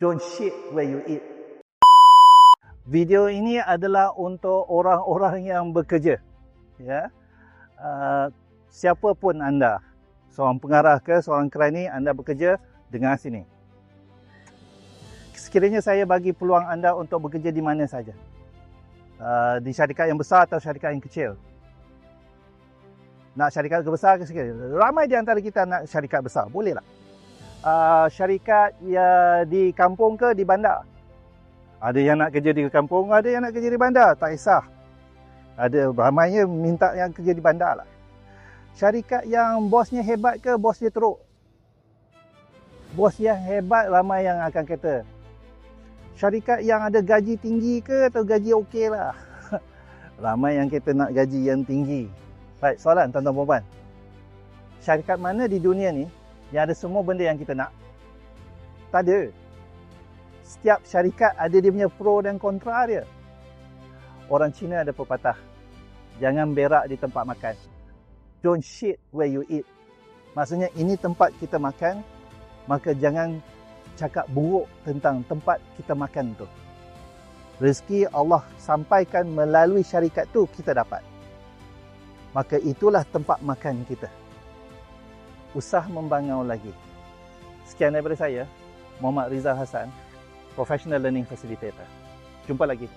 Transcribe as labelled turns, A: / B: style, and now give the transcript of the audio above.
A: Don't shit where you eat. Video ini adalah untuk orang-orang yang bekerja. Ya, siapa pun anda, seorang pengarah ke, seorang kerani, anda bekerja, dengar sini. Sekiranya saya bagi peluang anda untuk bekerja di mana saja, di syarikat yang besar atau syarikat yang kecil. Nak syarikat besar ke sekali? Ramai di antara kita nak syarikat besar, bolehlah. Syarikat ya di kampung ke di bandar. Ada yang nak kerja di kampung, ada yang nak kerja di bandar, tak kisah. Ada ramainya minta yang kerja di bandar lah. Syarikat yang bosnya hebat ke, bosnya teruk? Bos yang hebat ramai yang akan kata. Syarikat yang ada gaji tinggi ke atau gaji okey lah? Ramai yang kata nak gaji yang tinggi. Baik, soalan tuan-tuan dan puan. Syarikat mana di dunia ni yang ada semua benda yang kita nak? Tak ada. Setiap syarikat ada dia punya pro dan kontra dia. Orang Cina ada pepatah, jangan berak di tempat makan. Don't shit where you eat. Maksudnya ini tempat kita makan, maka jangan cakap buruk tentang tempat kita makan tu. Rezeki Allah sampaikan melalui syarikat tu kita dapat. Maka itulah tempat makan kita. Usah membangau lagi. Sekian daripada saya, Muhammad Rizal Hassan, Professional Learning Facilitator. Jumpa lagi.